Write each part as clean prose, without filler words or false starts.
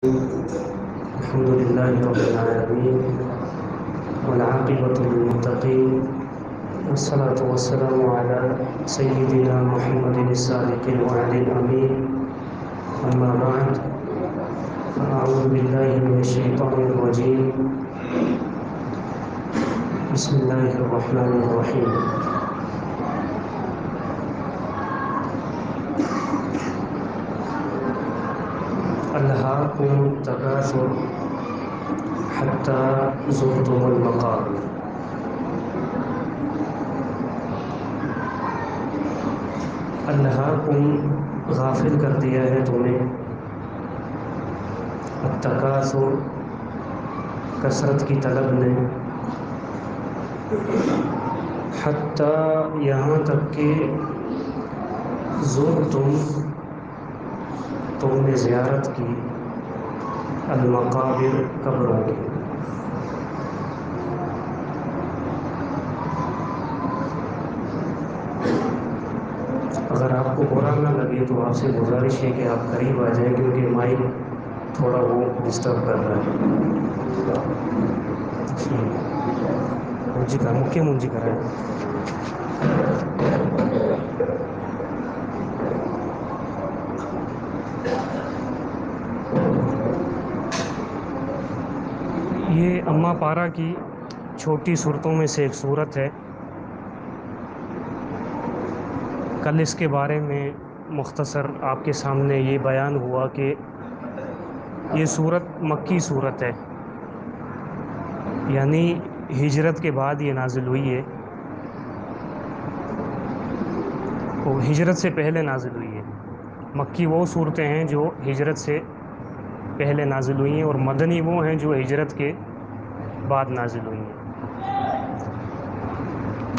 الحمد لله رب العالمين والعاقبة للمتقين والصلاة والسلام على سيدنا محمد الصادق الوعد الأمين. أما بعد فأعوذ بالله من الشيطان الرجيم. بسم الله الرحمن الرحيم. ألهاكم التكاثر حتى زرتم المقابر. ألهاكم غافل کر دیا ہے تمہیں، التکاثر کثرت کی طلب نے، حتیٰ یہاں تک کہ زرتم تم نے زیارت کی، المقابر قبروں کی. اگر آپ کو برا نہ لگے تو آپ سے گزارش ہے کہ آپ قریب آ جائیں، کیونکہ مائک تھوڑا وہ ڈسٹرب کر رہا ہے. منجی کر رہا ہے. یہ اماں پارا کی چھوٹی صورتوں میں سے ایک صورت ہے. کل اس کے بارے میں مختصر آپ کے سامنے یہ بیان ہوا کہ یہ صورت مکی صورت ہے، یعنی ہجرت کے بعد یہ نازل ہوئی ہے، وہ ہجرت سے پہلے نازل ہوئی ہے. مکی وہ صورتیں ہیں جو ہجرت سے پہلے نازل ہوئی ہیں، اور مدنی وہ ہیں جو ہجرت کے بعد نازل ہوئی ہیں.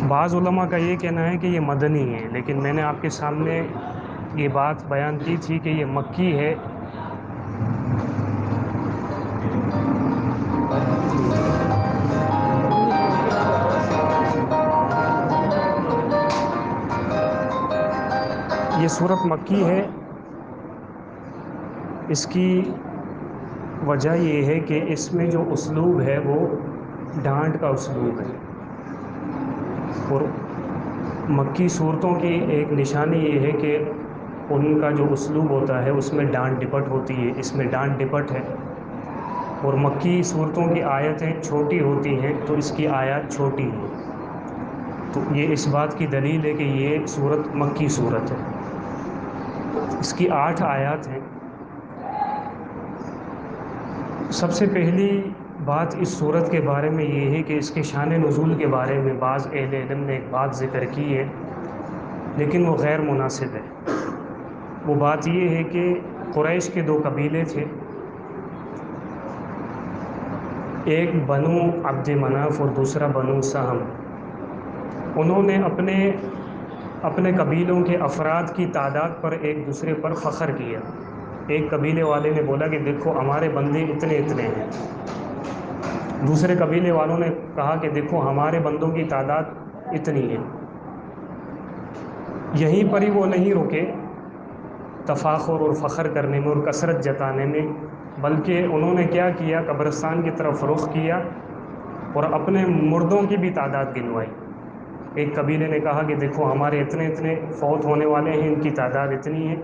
بعض علماء کا یہ کہنا ہے کہ یہ مدنی ہے، لیکن میں نے آپ کے سامنے یہ بات بیان کی تھی کہ یہ مکی ہے. یہ صورت مکی ہے. اس کی وجہ یہ ہے کہ اس میں جو اسلوب ہے وہ ڈانٹ کا اسلوب ہے، اور مکی صورتوں کی ایک نشانی یہ ہے کہ ان کا جو اسلوب ہوتا ہے اس میں ڈانٹ ڈپٹ ہوتی ہے. اس میں ڈانٹ ڈپٹ ہے، اور مکی صورتوں کی آیتیں چھوٹی ہوتی ہیں تو اس کی آیات چھوٹی ہیں. تو یہ اس بات کی دلیل ہے کہ یہ صورت مکی صورت ہے. اس کی 8 آیات ہیں. سب سے پہلی بات اس صورت کے بارے میں یہ ہے کہ اس کے شان نزول کے بارے میں بعض اہل علم نے ایک بات ذکر کی ہے، لیکن وہ غیر مناسب ہے. وہ بات یہ ہے کہ قریش کے 2 قبیلے تھے، ایک بنو عبد مناف اور دوسرا بنو سہم. انہوں نے اپنے قبیلوں کے افراد کی تعداد پر ایک دوسرے پر فخر کیا. ایک قبیلے والے نے بولا کہ دیکھو ہمارے بندے اتنے اتنے ہیں. دوسرے قبیلے والوں نے کہا کہ دیکھو ہمارے بندوں کی تعداد اتنی ہے. یہیں پر ہی وہ نہیں رکے تفاخر اور فخر کرنے میں اور کثرت جتانے میں، بلکہ انہوں نے کیا کیا، قبرستان کی طرف رخ کیا اور اپنے مردوں کی بھی تعداد گنوائی. ایک قبیلے نے کہا کہ دیکھو ہمارے اتنے اتنے فوت ہونے والے ہیں، ان کی تعداد اتنی ہے.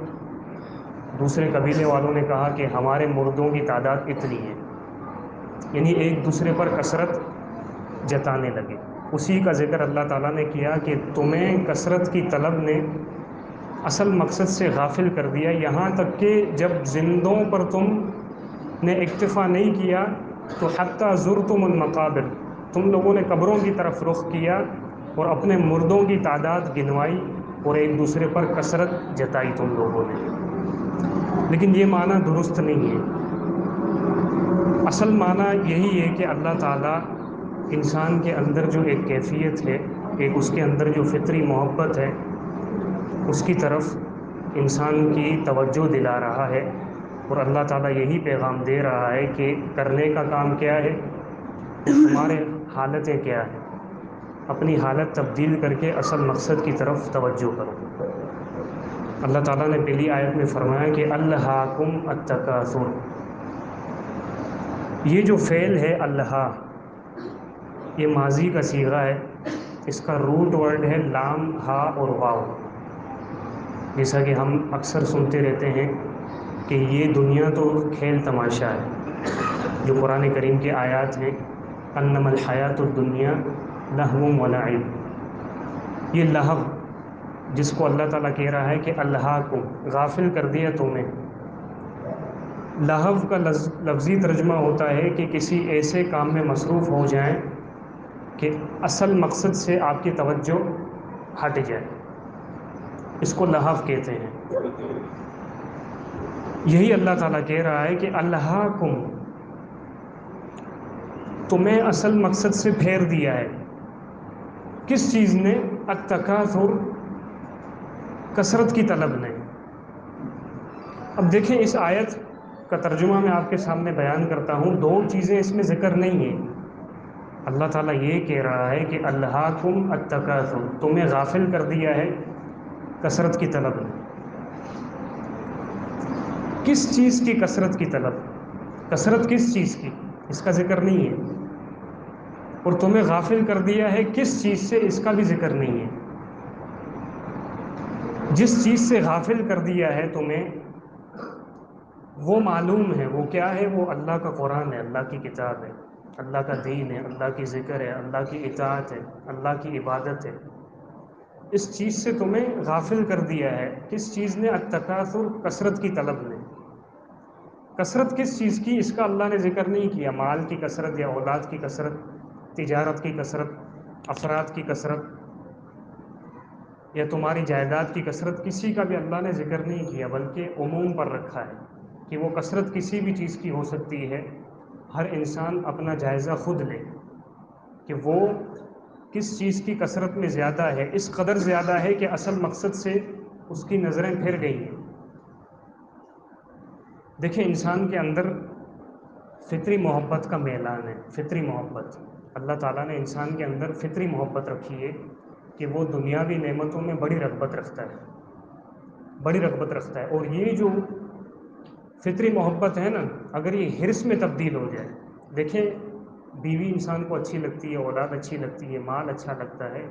دوسرے قبیلے والوں نے کہا کہ ہمارے مردوں کی تعداد اتنی ہے. یعنی ایک دوسرے پر کثرت جتانے لگے. اسی کا ذکر اللہ تعالیٰ نے کیا کہ تمہیں کثرت کی طلب نے اصل مقصد سے غافل کر دیا، یہاں تک کہ جب زندوں پر تم نے اکتفا نہیں کیا تو حتیٰ زرتم المقابر، تم لوگوں نے قبروں کی طرف رخ کیا اور اپنے مردوں کی تعداد گنوائی اور ایک دوسرے پر کثرت جتائی تم لوگوں نے. لیکن یہ معنی درست نہیں ہے. اصل معنی یہی ہے کہ اللہ تعالیٰ انسان کے اندر جو ایک کیفیت ہے، ایک اس کے اندر جو فطری محبت ہے، اس کی طرف انسان کی توجہ دلا رہا ہے. اور اللہ تعالیٰ یہی پیغام دے رہا ہے کہ کرنے کا کام کیا ہے، تمہارے حالتیں کیا ہیں، اپنی حالت تبدیل کر کے اصل مقصد کی طرف توجہ کرو. اللہ تعالیٰ نے پہلی آیت میں فرمایا کہ الہاکم التکاثر، یہ جو فعل ہے اللہ، یہ ماضی کا صیغہ ہے، اس کا روٹ ورڈ ہے لام، ہا اور واو۔ جیسا کہ ہم اکثر سنتے رہتے ہیں کہ یہ دنیا تو کھیل تماشا ہے، جو قرآن کریم کے آیات ہیں، انما الحیات الدنیا لہو و لعب۔ یہ لہو جس کو اللہ تعالیٰ کہہ رہا ہے کہ اللہ کو غافل کر دیا تمہیں، لہو کا لفظی ترجمہ ہوتا ہے کہ کسی ایسے کام میں مصروف ہو جائیں کہ اصل مقصد سے آپ کی توجہ ہٹ جائے، اس کو لہو کہتے ہیں۔ یہی اللہ تعالیٰ کہہ رہا ہے کہ اللہ کم، تمہیں اصل مقصد سے پھیر دیا ہے۔ کس چیز نے؟ التکاثر، کثرت کی طلب نے۔ اب دیکھیں اس آیت کا ترجمہ میں آپ کے سامنے بیان کرتا ہوں، دو چیزیں اس میں ذکر نہیں ہیں۔ اللہ تعالیٰ یہ کہہ رہا ہے کہ الہاکم التکاثر، تمہیں غافل کر دیا ہے کثرت کی طلب نے۔ کس چیز کی کثرت کی طلب؟ کثرت کس چیز کی؟ اس کا ذکر نہیں ہے۔ اور تمہیں غافل کر دیا ہے کس چیز سے؟ اس کا بھی ذکر نہیں ہے۔ جس چیز سے غافل کر دیا ہے تمہیں وہ معلوم ہے، وہ کیا ہے؟ وہ اللہ کا قرآن ہے، اللہ کی کتاب ہے، اللہ کا دین ہے، اللہ کی ذکر ہے، اللہ کی اطاعت ہے، اللہ کی عبادت ہے۔ اس چیز سے تمہیں غافل کر دیا ہے۔ کس چیز نے؟ التکاثر، کثرت کی طلب نے۔ کثرت کس چیز کی؟ اس کا اللہ نے ذکر نہیں کیا۔ مال کی کثرت یا اولاد کی کثرت، تجارت کی کثرت، افراد کی کثرت یا تمہاری جائیداد کی کثرت، کسی کا بھی اللہ نے ذکر نہیں کیا، بلکہ عموم پر رکھا ہے کہ وہ کثرت کسی بھی چیز کی ہو سکتی ہے۔ ہر انسان اپنا جائزہ خود لے کہ وہ کس چیز کی کثرت میں زیادہ ہے۔ اس قدر زیادہ ہے کہ اصل مقصد سے اس کی نظریں پھر گئی ہیں۔ دیکھیں انسان کے اندر فطری محبت کا میلان ہے، فطری محبت۔ اللہ تعالیٰ نے انسان کے اندر فطری محبت رکھی ہے کہ وہ دنیاوی نعمتوں میں بڑی رغبت رکھتا ہے، بڑی رغبت رکھتا ہے۔ اور یہ جو فطری محبت ہے نا، اگر یہ حرص میں تبدیل ہو جائے، دیکھیں بیوی انسان کو اچھی لگتی ہے، اولاد اچھی لگتی ہے، مال اچھا لگتا ہے،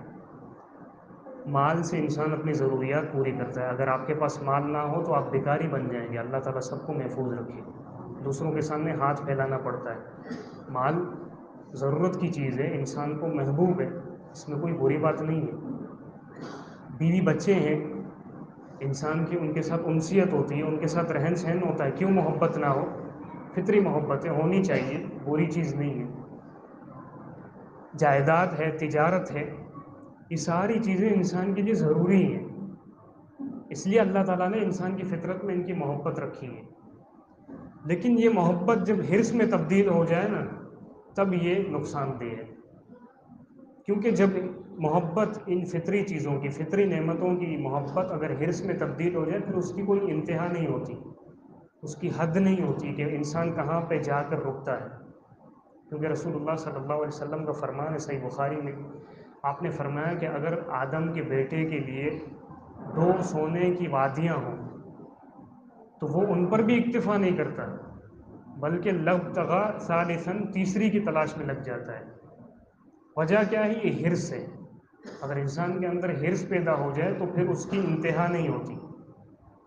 مال سے انسان اپنی ضروریات پوری کرتا ہے۔ اگر آپ کے پاس مال نہ ہو تو آپ بیکاری بن جائیں گے۔ اللہ تعالیٰ سب کو محفوظ رکھے، دوسروں کے سامنے ہاتھ پھیلانا پڑتا ہے۔ مال ضرورت کی چیز ہے، انسان کو محبوب ہے، اس میں کوئی بری بات نہیں ہے۔ بیوی بچے ہیں، انسان کی ان کے ساتھ انسیت ہوتی ہے، ان کے ساتھ رہن سہن ہوتا ہے، کیوں محبت نہ ہو؟ فطری محبتیں ہونی چاہیے، بری چیز نہیں ہے۔ جائیداد ہے، تجارت ہے، یہ ساری چیزیں انسان کے لیے ضروری ہیں، اس لیے اللہ تعالیٰ نے انسان کی فطرت میں ان کی محبت رکھی ہے۔ لیکن یہ محبت جب حرص میں تبدیل ہو جائے نا، تب یہ نقصان دہ ہے، کیونکہ جب محبت ان فطری چیزوں کی، فطری نعمتوں کی محبت اگر حرص میں تبدیل ہو جائے، پھر اس کی کوئی انتہا نہیں ہوتی، اس کی حد نہیں ہوتی کہ انسان کہاں پہ جا کر رکتا ہے۔ کیونکہ رسول اللہ صلی اللہ علیہ وسلم کا فرمان ہے صحیح بخاری میں، آپ نے فرمایا کہ اگر آدم کے بیٹے کے لیے 2 سونے کی وادیاں ہوں تو وہ ان پر بھی اکتفا نہیں کرتا، بلکہ لابتغى ثالثاً، تیسری کی تلاش میں لگ جاتا ہے۔ وجہ کیا ہے؟ یہ حرص ہے۔ اگر انسان کے اندر حرص پیدا ہو جائے تو پھر اس کی انتہا نہیں ہوتی،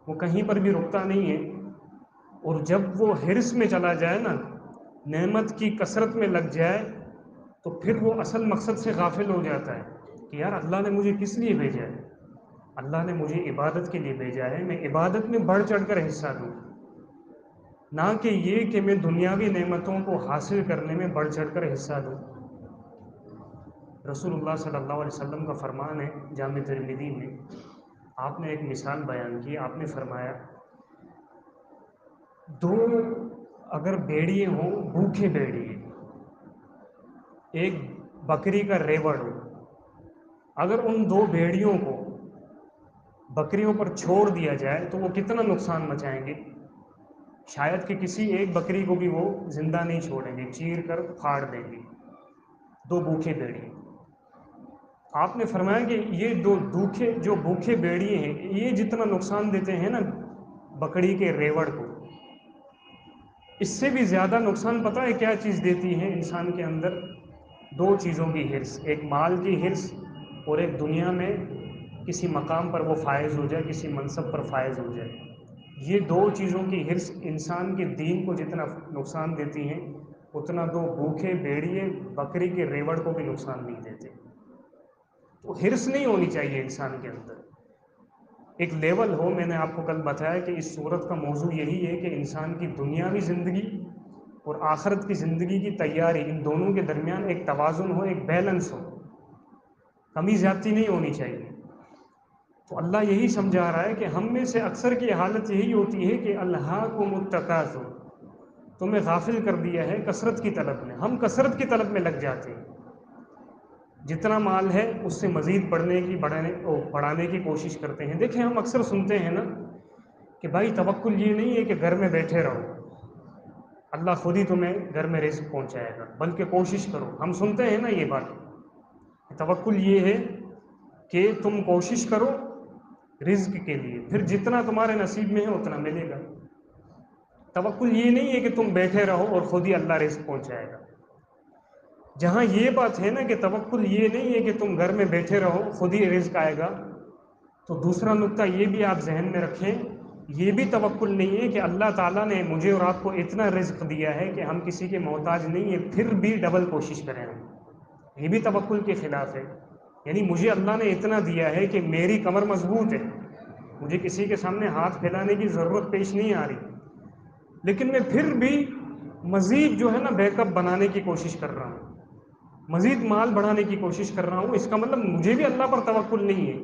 وہ کہیں پر بھی رکتا نہیں ہے۔ اور جب وہ حرص میں چلا جائے نا، نعمت کی کثرت میں لگ جائے، تو پھر وہ اصل مقصد سے غافل ہو جاتا ہے کہ یار اللہ نے مجھے کس لیے بھیجا ہے؟ اللہ نے مجھے عبادت کے لیے بھیجا ہے، میں عبادت میں بڑھ چڑھ کر حصہ دوں، نہ کہ یہ کہ میں دنیاوی نعمتوں کو حاصل کرنے میں بڑھ چڑھ کر حصہ دوں۔ رسول اللہ صلی اللہ علیہ وسلم کا فرمان ہے جامع ترمذی میں، آپ نے ایک مثال بیان کی، آپ نے فرمایا 2 اگر بھیڑیے ہوں، بھوکے بھیڑیے، ایک بکری کا ریوڑ ہو، اگر ان 2 بھیڑیوں کو بکریوں پر چھوڑ دیا جائے تو وہ کتنا نقصان مچائیں گے؟ شاید کہ کسی ایک بکری کو بھی وہ زندہ نہیں چھوڑیں گے، چیر کر پھاڑ دیں گے، 2 بھوکے بھیڑیے۔ آپ نے فرمایا کہ یہ جو بھوکے بھیڑیے ہیں، یہ جتنا نقصان دیتے ہیں نا بکری کے ریوڑ کو، اس سے بھی زیادہ نقصان پتہ ہے کیا چیز دیتی ہے انسان کے اندر؟ دو چیزوں کی ہرس، ایک مال کی ہرس اور ایک دنیا میں کسی مقام پر وہ فائز ہو جائے، کسی منصب پر فائز ہو جائے۔ یہ دو چیزوں کی ہرس انسان کے دین کو جتنا نقصان دیتی ہیں، اتنا دو بھوکے بھیڑیے بکری کے ریوڑ کو بھی نقصان نہیں دیتے۔ تو ہرس نہیں ہونی چاہیے انسان کے اندر، ایک لیول ہو۔ میں نے آپ کو کل بتایا کہ اس صورت کا موضوع یہی ہے کہ انسان کی دنیاوی زندگی اور آخرت کی زندگی کی تیاری، ان دونوں کے درمیان ایک توازن ہو، ایک بیلنس ہو، کمی زیادتی نہیں ہونی چاہیے۔ تو اللہ یہی سمجھا رہا ہے کہ ہم میں سے اکثر کی حالت یہی ہوتی ہے کہ الہاکم التکاثر، تمہیں غافل کر دیا ہے کثرت کی طلب میں۔ ہم کثرت کی طلب میں لگ جاتے ہیں، جتنا مال ہے اس سے مزید بڑھانے کی کوشش کرتے ہیں۔ دیکھیں ہم اکثر سنتے ہیں نا کہ بھائی توکل یہ نہیں ہے کہ گھر میں بیٹھے رہو، اللہ خود ہی تمہیں گھر میں رزق پہنچائے گا، بلکہ کوشش کرو۔ ہم سنتے ہیں نا یہ بات، توکل یہ ہے کہ تم کوشش کرو رزق کے لیے، پھر جتنا تمہارے نصیب میں ہے اتنا ملے گا۔ توکل یہ نہیں ہے کہ تم بیٹھے رہو اور خود ہی اللہ رزق پہنچائے گا۔ جہاں یہ بات ہے نا کہ توکل یہ نہیں ہے کہ تم گھر میں بیٹھے رہو خود ہی رزق آئے گا، تو دوسرا نقطہ یہ بھی آپ ذہن میں رکھیں، یہ بھی توکل نہیں ہے کہ اللہ تعالیٰ نے مجھے اور آپ کو اتنا رزق دیا ہے کہ ہم کسی کے محتاج نہیں ہیں پھر بھی ڈبل کوشش کریں ہم، یہ بھی توکل کے خلاف ہے۔ یعنی مجھے اللہ نے اتنا دیا ہے کہ میری کمر مضبوط ہے، مجھے کسی کے سامنے ہاتھ پھیلانے کی ضرورت پیش نہیں آ رہی، لیکن میں پھر بھی مزید جو ہے نا بیک اپ بنانے کی کوشش کر رہا ہوں، مزید مال بڑھانے کی کوشش کر رہا ہوں۔ اس کا مطلب مجھے بھی اللہ پر توکل نہیں ہے،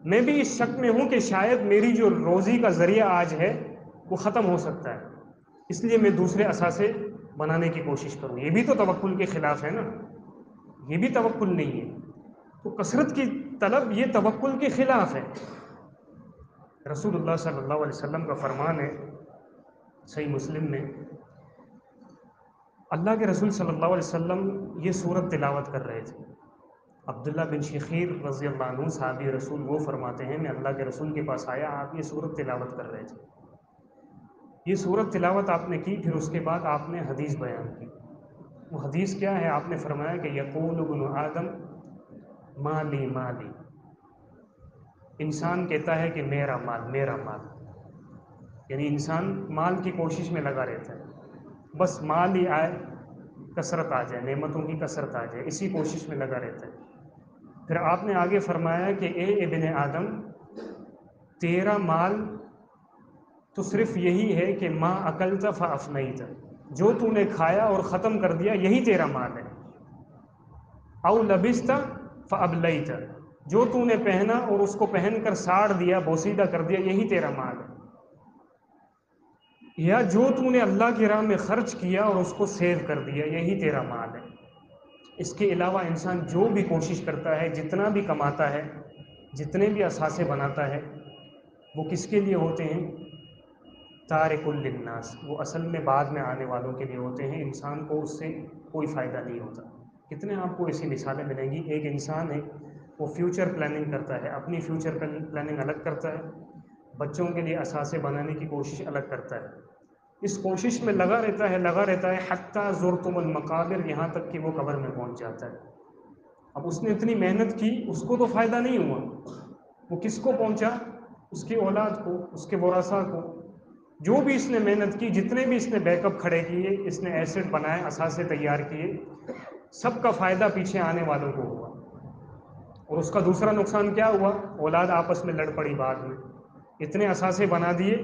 میں بھی اس شک میں ہوں کہ شاید میری جو روزی کا ذریعہ آج ہے وہ ختم ہو سکتا ہے، اس لیے میں دوسرے اثاثے بنانے کی کوشش کروں۔ یہ بھی تو توکل کے خلاف ہے نا، یہ بھی توکل نہیں ہے۔ تو کثرت کی طلب یہ توکل کے خلاف ہے۔ رسول اللہ صلی اللہ علیہ وسلم کا فرمان ہے صحیح مسلم میں، اللہ کے رسول صلی اللہ علیہ وسلم یہ سورت تلاوت کر رہے تھے۔ عبداللہ بن شخیر رضی اللہ عنہ صحابی رسول وہ فرماتے ہیں میں اللہ کے رسول کے پاس آیا، آپ یہ سورت تلاوت کر رہے تھے۔ یہ سورت تلاوت آپ نے کی، پھر اس کے بعد آپ نے حدیث بیان کی۔ وہ حدیث کیا ہے؟ آپ نے فرمایا کہ یقول ابن آدم مالی مالی، انسان کہتا ہے کہ میرا مال میرا مال، یعنی انسان مال کی کوشش میں لگا رہتا ہے، بس مال ہی آئے، کثرت آ جائے، نعمتوں کی کثرت آ جائے، اسی کوشش میں لگا رہتا ہے۔ پھر آپ نے آگے فرمایا کہ اے ابن آدم، تیرا مال تو صرف یہی ہے کہ ما اکلت فافنیت، جو تو نے کھایا اور ختم کر دیا یہی تیرا مال ہے۔ او لبست فابلیت، جو تو نے پہنا اور اس کو پہن کر ساڑ دیا، بوسیدہ کر دیا، یہی تیرا مال ہے۔ یا جو تو نے اللہ کی راہ میں خرچ کیا اور اس کو سیو کر دیا، یہی تیرا مال ہے۔ اس کے علاوہ انسان جو بھی کوشش کرتا ہے، جتنا بھی کماتا ہے، جتنے بھی اثاثے بناتا ہے، وہ کس کے لیے ہوتے ہیں؟ تارک للناس، وہ اصل میں بعد میں آنے والوں کے لیے ہوتے ہیں، انسان کو اس سے کوئی فائدہ نہیں ہوتا۔ کتنے آپ کو ایسی مثالیں ملیں گی، ایک انسان ہے وہ فیوچر پلاننگ کرتا ہے، اپنی فیوچر پلاننگ الگ کرتا ہے، بچوں کے لیے اثاثے بنانے کی کوشش الگ کرتا ہے، اس کوشش میں لگا رہتا ہے حتیٰ زرتم المقابر، یہاں تک کہ وہ قبر میں پہنچ جاتا ہے۔ اب اس نے اتنی محنت کی، اس کو تو فائدہ نہیں ہوا، وہ کس کو پہنچا؟ اس کی اولاد کو، اس کے ورثاء کو۔ جو بھی اس نے محنت کی، جتنے بھی اس نے بیک اپ کھڑے کیے، اس نے ایسٹ بنائے، اثاثے تیار کیے، سب کا فائدہ پیچھے آنے والوں کو ہوا۔ اور اس کا دوسرا نقصان کیا ہوا؟ اولاد آپس میں لڑ پڑی بعد میں، اتنے اثاثے بنا دیے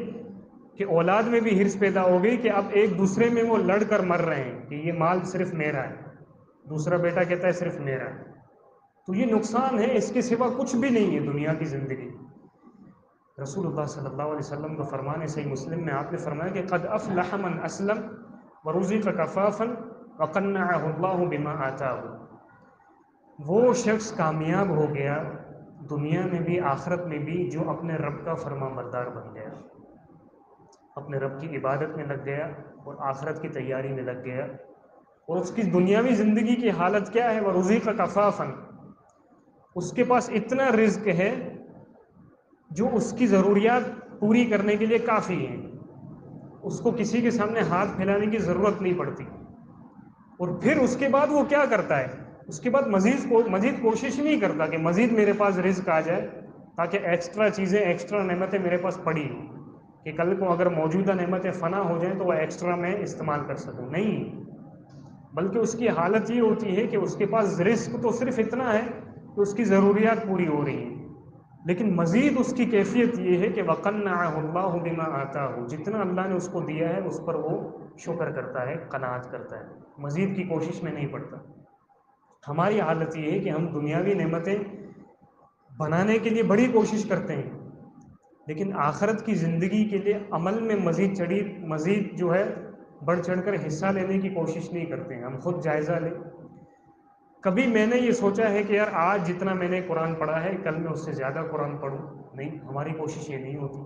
کہ اولاد میں بھی ہرس پیدا ہو گئی کہ اب ایک دوسرے میں وہ لڑ کر مر رہے ہیں کہ یہ مال صرف میرا ہے، دوسرا بیٹا کہتا ہے صرف میرا ہے۔ تو یہ نقصان ہے، اس کے سوا کچھ بھی نہیں ہے دنیا کی زندگی۔ رسول اللہ صلی اللہ علیہ وسلم کا فرمان ہے صحیح مسلم میں، آپ نے فرمایا کہ قد افلح من اسلم ورزق کفافا وقنعه اللہ بما آتاه، وہ شخص کامیاب ہو گیا دنیا میں بھی آخرت میں بھی جو اپنے رب کا فرما بردار بن گیا، اپنے رب کی عبادت میں لگ گیا اور آخرت کی تیاری میں لگ گیا، اور اس کی دنیاوی زندگی کی حالت کیا ہے؟ ورزق کفافا، اس کے پاس اتنا رزق ہے جو اس کی ضروریات پوری کرنے کے لیے کافی ہیں۔ اس کو کسی کے سامنے ہاتھ پھیلانے کی ضرورت نہیں پڑتی، اور پھر اس کے بعد وہ کیا کرتا ہے، اس کے بعد مزید کوشش نہیں کرتا کہ مزید میرے پاس رزق آ جائے تاکہ ایکسٹرا چیزیں، ایکسٹرا نعمتیں میرے پاس پڑی ہوں کہ کل کو اگر موجودہ نعمتیں فنا ہو جائیں تو وہ ایکسٹرا میں استعمال کر سکوں. نہیں، بلکہ اس کی حالت یہ ہوتی ہے کہ اس کے پاس رزق تو صرف اتنا ہے کہ اس کی ضروریات پوری ہو رہی ہیں، لیکن مزید اس کی کیفیت یہ ہے کہ وَقَنَّعَهُ اللَّهُ بِمَا آتَاهُ، جتنا اللہ نے اس کو دیا ہے اس پر وہ شکر کرتا ہے، قناعت کرتا ہے، مزید کی کوشش میں نہیں پڑتا. ہماری حالت یہ ہے کہ ہم دنیاوی نعمتیں بنانے کے لیے بڑی کوشش کرتے ہیں، لیکن آخرت کی زندگی کے لیے عمل میں مزید جو ہے بڑھ چڑھ کر حصہ لینے کی کوشش نہیں کرتے ہیں. ہم خود جائزہ لیں. کبھی میں نے یہ سوچا ہے کہ یار آج جتنا میں نے قرآن پڑھا ہے کل میں اس سے زیادہ قرآن پڑھوں؟ نہیں، ہماری کوشش یہ نہیں ہوتی.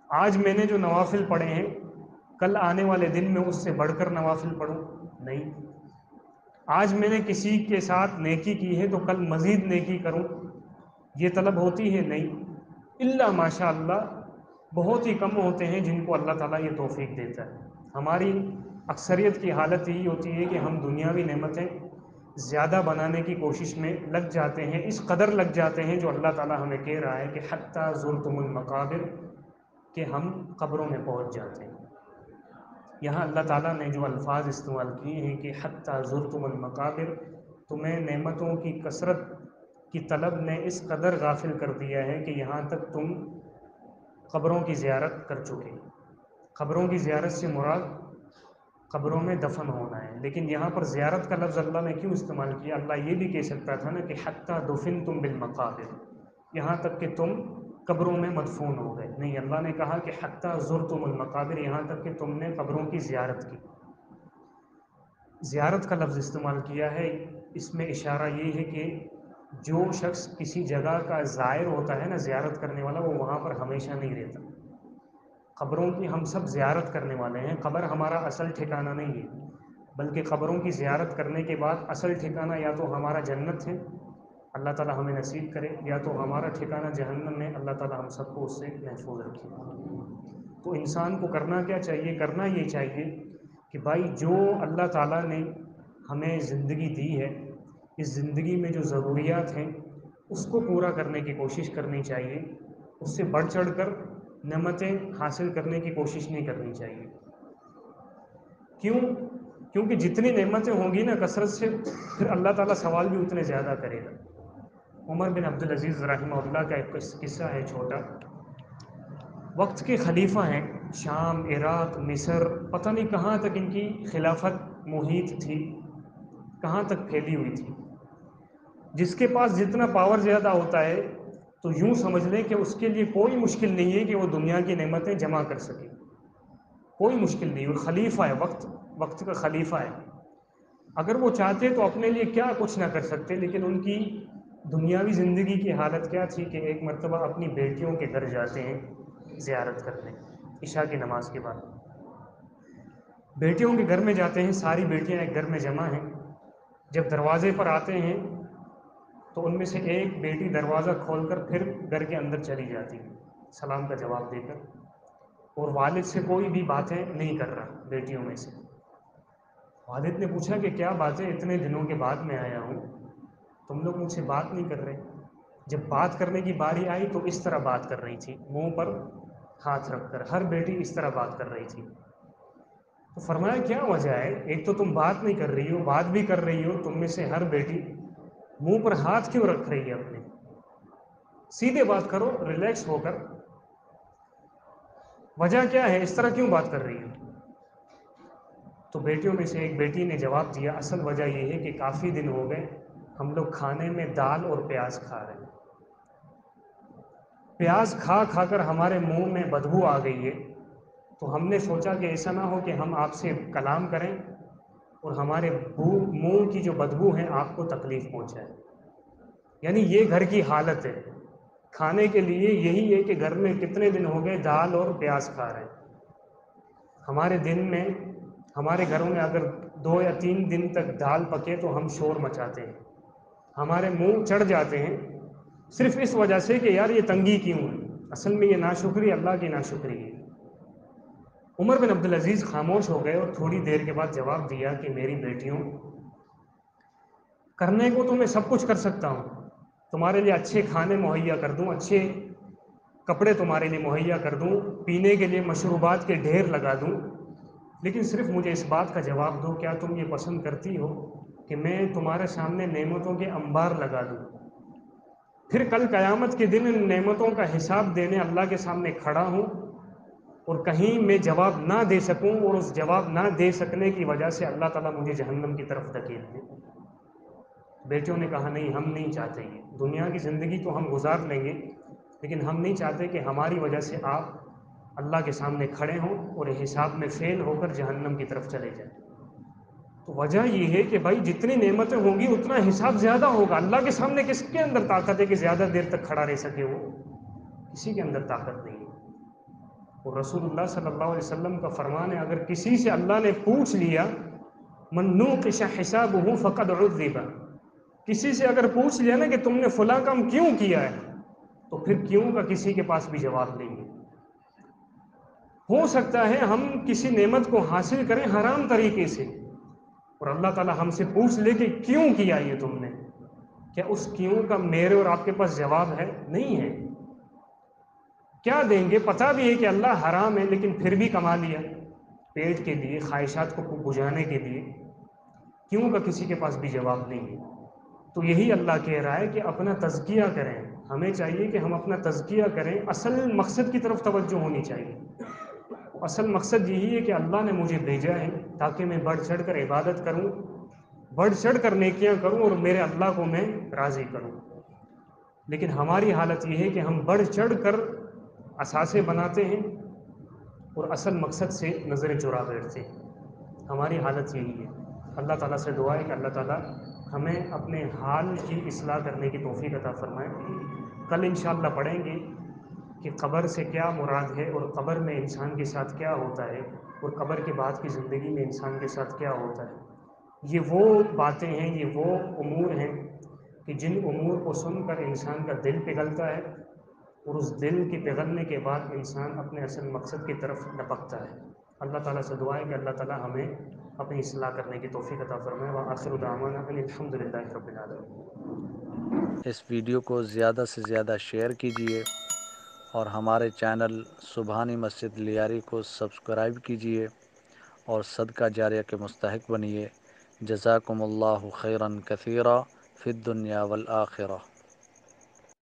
آج میں نے جو نوافل پڑھے ہیں کل آنے والے دن میں اس سے بڑھ کر نوافل پڑھوں؟ نہیں. آج میں نے کسی کے ساتھ نیکی کی ہے تو کل مزید نیکی کروں، یہ طلب ہوتی ہے؟ نہیں. الا ماشاء اللہ، بہت ہی کم ہوتے ہیں جن کو اللہ تعالیٰ یہ توفیق دیتا ہے. ہماری اکثریت کی حالت یہی ہوتی ہے کہ ہم دنیاوی نعمتیں زیادہ بنانے کی کوشش میں لگ جاتے ہیں، اس قدر لگ جاتے ہیں جو اللہ تعالیٰ ہمیں کہہ رہا ہے کہ حتیٰ زرتم المقابر، کہ ہم قبروں میں پہنچ جاتے ہیں. یہاں اللہ تعالیٰ نے جو الفاظ استعمال کیے ہیں کہ حتیٰ زرتم المقابر، تمہیں نعمتوں کی کثرت کی طلب نے اس قدر غافل کر دیا ہے کہ یہاں تک تم قبروں کی زیارت کر چکے. قبروں کی زیارت سے مراد قبروں میں دفن ہونا ہے، لیکن یہاں پر زیارت کا لفظ اللہ نے کیوں استعمال کیا؟ اللہ یہ بھی کہہ سکتا تھا نا کہ حتیٰ دفنتم بالمقابر، یہاں تک کہ تم قبروں میں مدفون ہو گئے. نہیں، اللہ نے کہا کہ حتیٰ زرتم المقابر، یہاں تک کہ تم نے قبروں کی زیارت کی. زیارت کا لفظ استعمال کیا ہے، اس میں اشارہ یہ ہے کہ جو شخص کسی جگہ کا زائر ہوتا ہے نا، زیارت کرنے والا، وہ وہاں پر ہمیشہ نہیں رہتا. قبروں کی ہم سب زیارت کرنے والے ہیں، قبر ہمارا اصل ٹھکانہ نہیں ہے، بلکہ قبروں کی زیارت کرنے کے بعد اصل ٹھکانہ یا تو ہمارا جنت ہے، اللہ تعالیٰ ہمیں نصیب کرے، یا تو ہمارا ٹھکانہ جہنم ہے، اللہ تعالیٰ ہم سب کو اس سے محفوظ رکھے. تو انسان کو کرنا کیا چاہیے؟ کرنا یہ چاہیے کہ بھائی جو اللہ تعالیٰ نے ہمیں زندگی دی ہے، اس زندگی میں جو ضروریات ہیں اس کو پورا کرنے کی کوشش کرنی چاہیے. اس سے بڑھ چڑھ کر نعمتیں حاصل کرنے کی کوشش نہیں کرنی چاہیے. کیونکہ جتنی نعمتیں ہوں گی نا کثرت سے، پھر اللہ تعالیٰ سوال بھی اتنے زیادہ کرے گا. عمر بن عبدالعزیز رحمہ اللہ کا ایک قصہ ہے چھوٹا. وقت کے خلیفہ ہیں، شام، عراق، مصر، پتہ نہیں کہاں تک ان کی خلافت محیط تھی، کہاں تک پھیلی ہوئی تھی. جس کے پاس جتنا پاور زیادہ ہوتا ہے تو یوں سمجھ لیں کہ اس کے لیے کوئی مشکل نہیں ہے کہ وہ دنیا کی نعمتیں جمع کر سکے. کوئی مشکل نہیں. وہ خلیفہ ہے، وقت کا خلیفہ ہے. اگر وہ چاہتے تو اپنے لیے کیا کچھ نہ کر سکتے، لیکن ان کی دنیاوی زندگی کی حالت کیا تھی کہ ایک مرتبہ اپنی بیٹیوں کے گھر جاتے ہیں زیارت کرنے، عشاء کی نماز کے بعد. بیٹیوں کے گھر میں جاتے ہیں، ساری بیٹیاں ایک گھر میں جمع ہیں. جب دروازے پر آتے ہیں تو ان میں سے ایک بیٹی دروازہ کھول کر پھر گھر کے اندر چلی جاتی ہے سلام کا جواب دے کر، اور والد سے کوئی بھی باتیں نہیں کر رہا بیٹیوں میں سے. والد نے پوچھا کہ کیا باتیں، اتنے دنوں کے بعد میں آیا ہوں، تم لوگ مجھ سے بات نہیں کر رہے. جب بات کرنے کی باری آئی تو اس طرح بات کر رہی تھی، منہ پر ہاتھ رکھ کر. ہر بیٹی اس طرح بات کر رہی تھی. تو فرمایا کیا وجہ ہے؟ ایک تو تم بات نہیں کر رہی ہو، بات بھی کر رہی ہو، تم میں سے ہر بیٹی منہ پر ہاتھ کیوں رکھ رہی ہے اپنے؟ سیدھے بات کرو، ریلیکس ہو کر. وجہ کیا ہے؟ اس طرح کیوں بات کر رہی ہے؟ تو بیٹیوں میں سے ایک بیٹی نے جواب دیا، اصل وجہ یہ ہے کہ کافی دن ہو گئے ہم لوگ کھانے میں دال اور پیاز کھا رہے ہیں. پیاز کھا کھا کر ہمارے منہ میں بدبو آ گئی ہے، تو ہم نے سوچا کہ ایسا نہ ہو کہ ہم آپ سے کلام کریں اور ہمارے منہ کی جو بدبو ہے آپ کو تکلیف پہنچائے. یعنی یہ گھر کی حالت ہے. کھانے کے لیے یہی ہے کہ گھر میں کتنے دن ہو گئے دال اور پیاز کھا رہے ہیں. ہمارے دن میں، ہمارے گھروں میں اگر 2 یا 3 دن تک دال پکے تو ہم شور مچاتے ہیں، ہمارے منہ چڑھ جاتے ہیں، صرف اس وجہ سے کہ یار یہ تنگی کیوں ہے. اصل میں یہ ناشکری اللہ کی ناشکری ہے. عمر بن عبدالعزیز خاموش ہو گئے اور تھوڑی دیر کے بعد جواب دیا کہ میری بیٹیوں، کرنے کو تو میں سب کچھ کر سکتا ہوں، تمہارے لیے اچھے کھانے مہیا کر دوں، اچھے کپڑے تمہارے لیے مہیا کر دوں، پینے کے لیے مشروبات کے ڈھیر لگا دوں، لیکن صرف مجھے اس بات کا جواب دو، کیا تم یہ پسند کرتی ہو کہ میں تمہارے سامنے نعمتوں کے انبار لگا دوں، پھر کل قیامت کے دن ان نعمتوں کا حساب دینے اللہ کے سامنے کھڑا ہوں اور کہیں میں جواب نہ دے سکوں اور اس جواب نہ دے سکنے کی وجہ سے اللہ تعالیٰ مجھے جہنم کی طرف دھکیل دے؟ بیٹوں نے کہا نہیں، ہم نہیں چاہتے، یہ دنیا کی زندگی تو ہم گزار لیں گے لیکن ہم نہیں چاہتے کہ ہماری وجہ سے آپ اللہ کے سامنے کھڑے ہوں اور حساب میں فیل ہو کر جہنم کی طرف چلے جائیں۔ تو وجہ یہ ہے کہ بھائی جتنی نعمتیں ہوں گی اتنا حساب زیادہ ہوگا۔ اللہ کے سامنے کس کے اندر طاقت ہے کہ زیادہ دیر تک کھڑا رہ سکے؟ وہ کسی کے اندر طاقت نہیں ہے۔ اور رسول اللہ صلی اللہ علیہ وسلم کا فرمان ہے، اگر کسی سے اللہ نے پوچھ لیا من نوقش حسابہ فقد عذب، کسی سے اگر پوچھ لیا نا کہ تم نے فلاں کام کیوں کیا ہے، تو پھر کیوں کا کسی کے پاس بھی جواب نہیں ہے۔ ہو سکتا ہے ہم کسی نعمت کو حاصل کریں حرام طریقے سے اور اللہ تعالیٰ ہم سے پوچھ لے کہ کیوں کیا یہ تم نے، کیا اس کیوں کا میرے اور آپ کے پاس جواب ہے؟ نہیں ہے۔ کیا دیں گے؟ پتہ بھی ہے کہ اللہ حرام ہے لیکن پھر بھی کما لیا پیٹ کے لیے، خواہشات کو بجھانے کے لیے، کیوں کا کسی کے پاس بھی جواب نہیں ہے۔ تو یہی اللہ کہہ رہا ہے کہ اپنا تزکیہ کریں، ہمیں چاہیے کہ ہم اپنا تزکیہ کریں، اصل مقصد کی طرف توجہ ہونی چاہیے۔ اصل مقصد یہی ہے کہ اللہ نے مجھے بھیجا ہے تاکہ میں بڑھ چڑھ کر عبادت کروں، بڑھ چڑھ کر نیکیاں کروں اور میرے اللہ کو میں راضی کروں۔ لیکن ہماری حالت یہ ہے کہ ہم بڑھ چڑھ کر اثاثے بناتے ہیں اور اصل مقصد سے نظریں چرا بیٹھتے ہیں۔ ہماری حالت یہی ہے۔ اللہ تعالیٰ سے دعا ہے کہ اللہ تعالیٰ ہمیں اپنے حال کی اصلاح کرنے کی توفیق عطا فرمائے۔ کل انشاءاللہ پڑھیں گے کہ قبر سے کیا مراد ہے اور قبر میں انسان کے ساتھ کیا ہوتا ہے اور قبر کے بعد کی زندگی میں انسان کے ساتھ کیا ہوتا ہے۔ یہ وہ باتیں ہیں، یہ وہ امور ہیں کہ جن امور کو سن کر انسان کا دل پگھلتا ہے اور اس دل کے پگھلنے کے بعد انسان اپنے اصل مقصد کی طرف لپکتا ہے۔ اللہ تعالیٰ سے دعا ہے کہ اللہ تعالیٰ ہمیں اپنی اصلاح کرنے کی توفیق عطا فرمائے۔ وآخر دعوانا ان الحمد للہ رب العالمین۔ اس ویڈیو کو زیادہ سے زیادہ شیئر کیجیے اور ہمارے چینل سبحانی مسجد لیاری کو سبسکرائب کیجیے اور صدقہ جاریہ کے مستحق بنیے۔ جزاکم اللہ خیرا کثیرا فی الدنیا والآخرہ۔